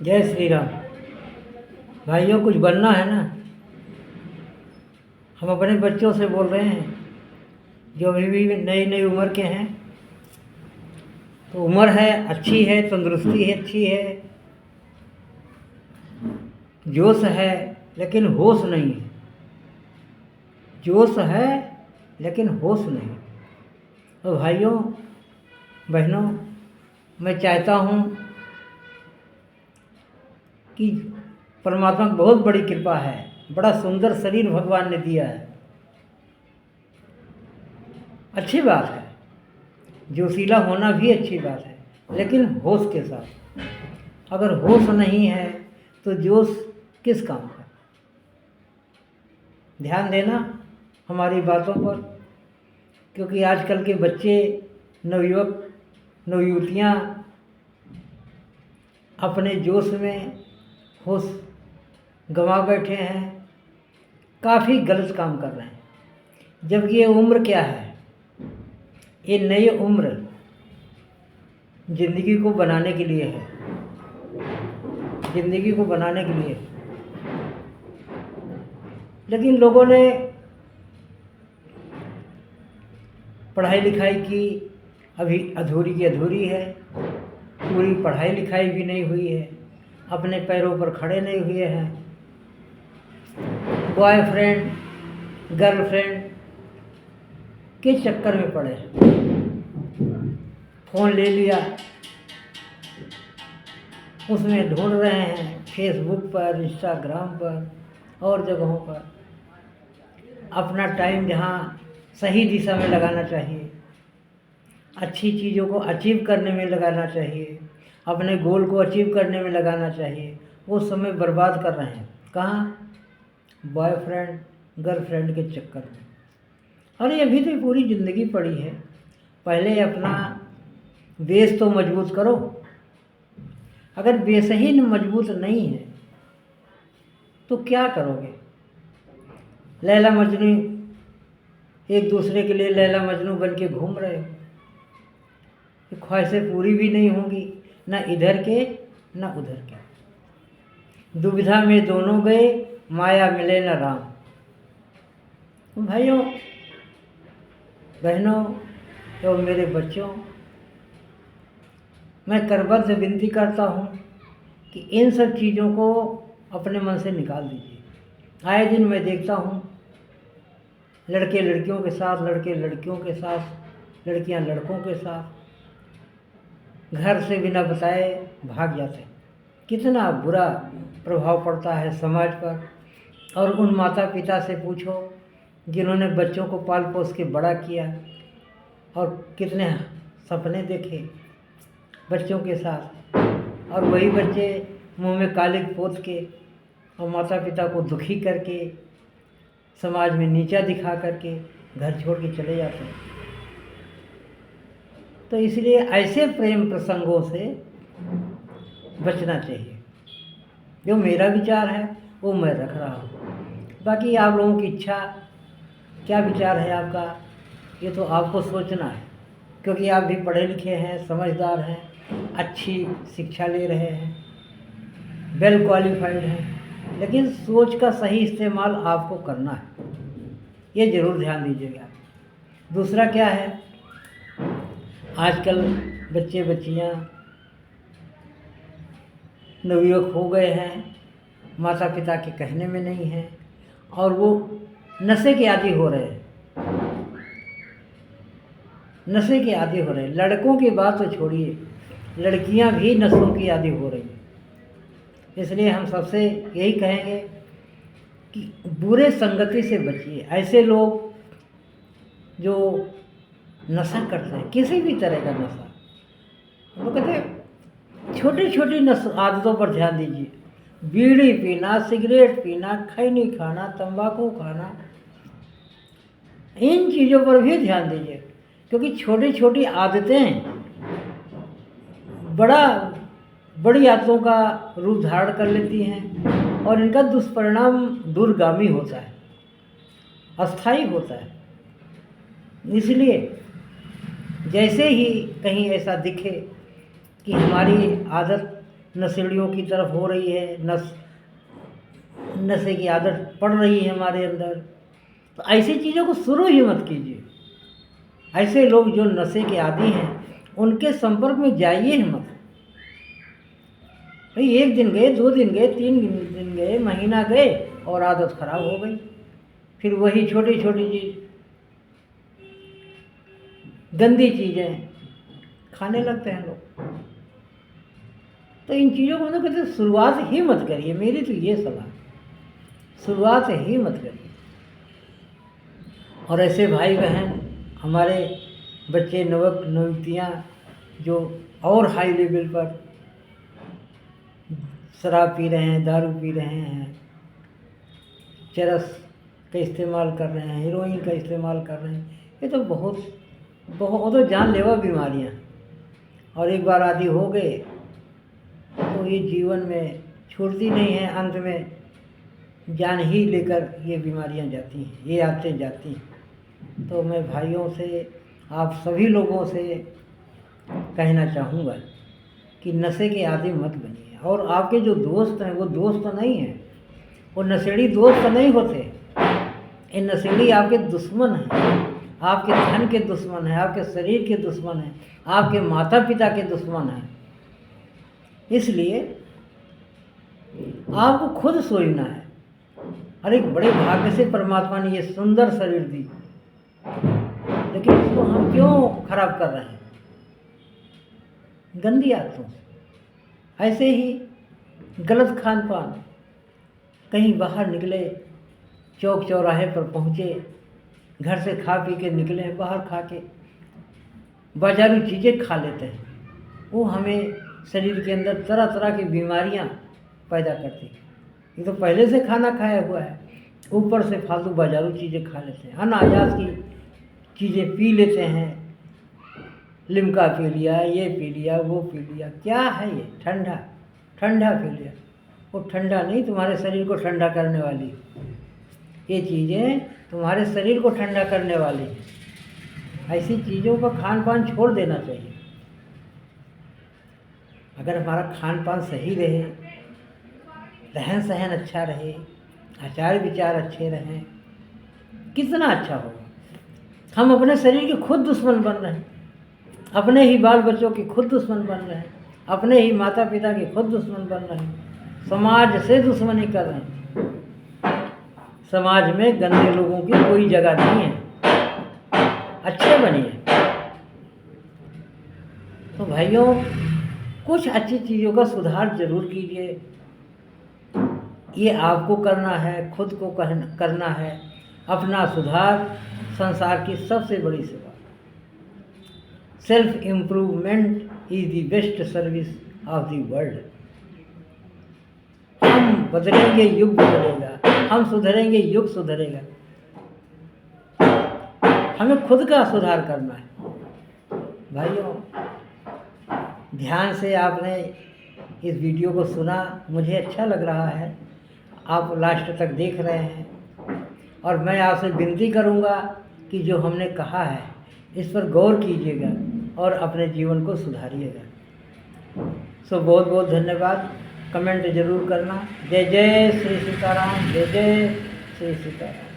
जय श्री राम। भाइयों, कुछ बनना है ना। हम अपने बच्चों से बोल रहे हैं जो अभी भी नई नई उम्र के हैं। तो उम्र है, अच्छी है, तंदुरुस्ती है, अच्छी है, जोश है, लेकिन होश नहीं है। जोश है लेकिन होश नहीं। तो भाइयों बहनों, मैं चाहता हूँ कि परमात्मा की बहुत बड़ी कृपा है, बड़ा सुंदर शरीर भगवान ने दिया है, अच्छी बात है। जोशीला होना भी अच्छी बात है, लेकिन होश के साथ। अगर होश नहीं है तो जोश किस काम का। ध्यान देना हमारी बातों पर, क्योंकि आजकल के बच्चे, नवयुवक, नवयुवतियाँ अपने जोश में होश गंवा बैठे हैं, काफ़ी गलत काम कर रहे हैं। जबकि ये उम्र क्या है, ये नई उम्र ज़िंदगी को बनाने के लिए है, ज़िंदगी को बनाने के लिए। लेकिन लोगों ने पढ़ाई लिखाई की, अभी अधूरी की अधूरी है, पूरी पढ़ाई लिखाई भी नहीं हुई है, अपने पैरों पर खड़े नहीं हुए हैं। बॉयफ्रेंड, गर्लफ्रेंड के चक्कर में पड़े, फ़ोन ले लिया, उसमें ढूंढ रहे हैं फेसबुक पर, इंस्टाग्राम पर और जगहों पर। अपना टाइम जहाँ सही दिशा में लगाना चाहिए, अच्छी चीज़ों को अचीव करने में लगाना चाहिए, अपने गोल को अचीव करने में लगाना चाहिए, वो समय बर्बाद कर रहे हैं। कहाँ? बॉयफ्रेंड, गर्लफ्रेंड के चक्कर में। अरे अभी तो पूरी ज़िंदगी पड़ी है, पहले अपना बेस तो मजबूत करो। अगर बेस ही मजबूत नहीं है तो क्या करोगे? लैला मजनू एक दूसरे के लिए लैला मजनू बन के घूम रहे हो, ख्वाहिशें पूरी भी नहीं होंगी, ना इधर के ना उधर के। दुविधा में दोनों गए, माया मिले न राम। भाइयों बहनों और मेरे बच्चों, मैं करबद्ध विनती करता हूँ कि इन सब चीज़ों को अपने मन से निकाल दीजिए। आए दिन मैं देखता हूँ लड़के लड़कियों के साथ, लड़के लड़कियों के साथ, लड़कियाँ लड़कों के साथ घर से बिना बताए भाग जाते हैं। कितना बुरा प्रभाव पड़ता है समाज पर। और उन माता पिता से पूछो जिन्होंने बच्चों को पाल पोस के बड़ा किया और कितने सपने देखे बच्चों के साथ, और वही बच्चे मुंह में कालिक पोत के और माता पिता को दुखी करके, समाज में नीचा दिखा करके घर छोड़ के चले जाते हैं। तो इसलिए ऐसे प्रेम प्रसंगों से बचना चाहिए। जो मेरा विचार है वो मैं रख रहा हूँ। बाकी आप लोगों की इच्छा, क्या विचार है आपका, ये तो आपको सोचना है, क्योंकि आप भी पढ़े लिखे हैं, समझदार हैं, अच्छी शिक्षा ले रहे हैं, वेल क्वालिफाइड हैं। लेकिन सोच का सही इस्तेमाल आपको करना है, ये ज़रूर ध्यान दीजिएगा। दूसरा क्या है, आजकल बच्चे बच्चियाँ नवयुवक हो गए हैं, माता पिता के कहने में नहीं हैं, और वो नशे के आदी हो रहे हैं, नशे के आदी हो रहे हैं। लड़कों की बात तो छोड़िए, लड़कियां भी नशों की आदी हो रही हैं। इसलिए हम सबसे यही कहेंगे कि बुरे संगति से बचिए। ऐसे लोग जो नशा करते हैं, किसी भी तरह का नशा, वो कहते हैं छोटी छोटी आदतों पर ध्यान दीजिए। बीड़ी पीना, सिगरेट पीना, खैनी खाना, तंबाकू खाना, इन चीज़ों पर भी ध्यान दीजिए, क्योंकि छोटी छोटी आदतें बड़ी आदतों का रूप धारण कर लेती हैं, और इनका दुष्परिणाम दूरगामी होता है, अस्थायी होता है। इसलिए जैसे ही कहीं ऐसा दिखे कि हमारी आदत नशेड़ियों की तरफ हो रही है, नशे की आदत पड़ रही है हमारे अंदर, तो ऐसी चीज़ों को शुरू ही मत कीजिए। ऐसे लोग जो नशे के आदी हैं उनके संपर्क में जाइए ही मत। भाई 1 दिन गए, 2 दिन गए, 3 दिन गए, महीना गए और आदत खराब हो गई, फिर वही छोटी छोटी चीज़, गंदी चीज़ें खाने लगते हैं लोग। तो इन चीज़ों को मतलब कहते शुरुआत ही मत करिए, मेरी तो ये सलाह, शुरुआत ही मत करिए। और ऐसे भाई बहन, हमारे बच्चे, नवक नवतियाँ जो और हाई लेवल पर शराब पी रहे हैं, दारू पी रहे हैं, चरस का इस्तेमाल कर रहे हैं, हीरोइन का इस्तेमाल कर रहे हैं, ये तो बहुत तो जानलेवा बीमारियाँ हैं। और एक बार आदी हो गए तो ये जीवन में छूटती नहीं है, अंत में जान ही लेकर ये बीमारियाँ जाती हैं, ये आते जाती हैं। तो मैं भाइयों से, आप सभी लोगों से कहना चाहूँगा कि नशे के आदी मत बनिए। और आपके जो दोस्त हैं वो दोस्त नहीं हैं, वो नशेड़ी दोस्त नहीं होते। ये नशेड़ी आपके दुश्मन हैं, आपके धन के दुश्मन हैं, आपके शरीर के दुश्मन हैं, आपके माता पिता के दुश्मन हैं। इसलिए आपको खुद सोचना है। और एक बड़े भाग्य से परमात्मा ने ये सुंदर शरीर दी, लेकिन उसको हम क्यों खराब कर रहे हैं? गंदी आदतों से। ऐसे ही गलत खान पान, कहीं बाहर निकले, चौक चौराहे पर पहुँचे, घर से खा पी के निकले, बाहर खा के बाजारू चीज़ें खा लेते हैं, वो हमें शरीर के अंदर तरह तरह की बीमारियां पैदा करती हैं। ये तो पहले से खाना खाया हुआ है, ऊपर से फालतू बाजारू चीज़ें खा लेते हैं, अनायास की चीज़ें पी लेते हैं, लिम्का पी लिया, ये पी लिया, वो पी लिया। क्या है ये? ठंडा ठंडा पी लिया। वो ठंडा नहीं, तुम्हारे शरीर को ठंडा करने वाली ये चीज़ें तुम्हारे शरीर को ठंडा करने वाली। ऐसी चीज़ों का खान पान छोड़ देना चाहिए। अगर हमारा खान पान सही रहे, रहन सहन अच्छा रहे, आचार विचार अच्छे रहें, कितना अच्छा होगा। हम अपने शरीर के खुद दुश्मन बन रहे हैं, अपने ही बाल बच्चों के खुद दुश्मन बन रहे हैं, अपने ही माता पिता के खुद दुश्मन बन रहे हैं, समाज से दुश्मनी कर रहे हैं। समाज में गंदे लोगों की कोई जगह नहीं है, अच्छे बनिए। तो भाइयों, कुछ अच्छी चीज़ों का सुधार जरूर कीजिए। ये आपको करना है, खुद को करना है। अपना सुधार संसार की सबसे बड़ी सेवा। Self improvement is the best service of the world. हम बदलेंगे, युग बदलेगा। हम सुधरेंगे, युग सुधरेगा। हमें खुद का सुधार करना है। भाइयों, ध्यान से आपने इस वीडियो को सुना, मुझे अच्छा लग रहा है। आप लास्ट तक देख रहे हैं, और मैं आपसे विनती करूंगा कि जो हमने कहा है इस पर गौर कीजिएगा और अपने जीवन को सुधारिएगा। सो बहुत बहुत धन्यवाद। कमेंट जरूर करना। जय जय श्री सीताराम, जय जय श्री सीताराम।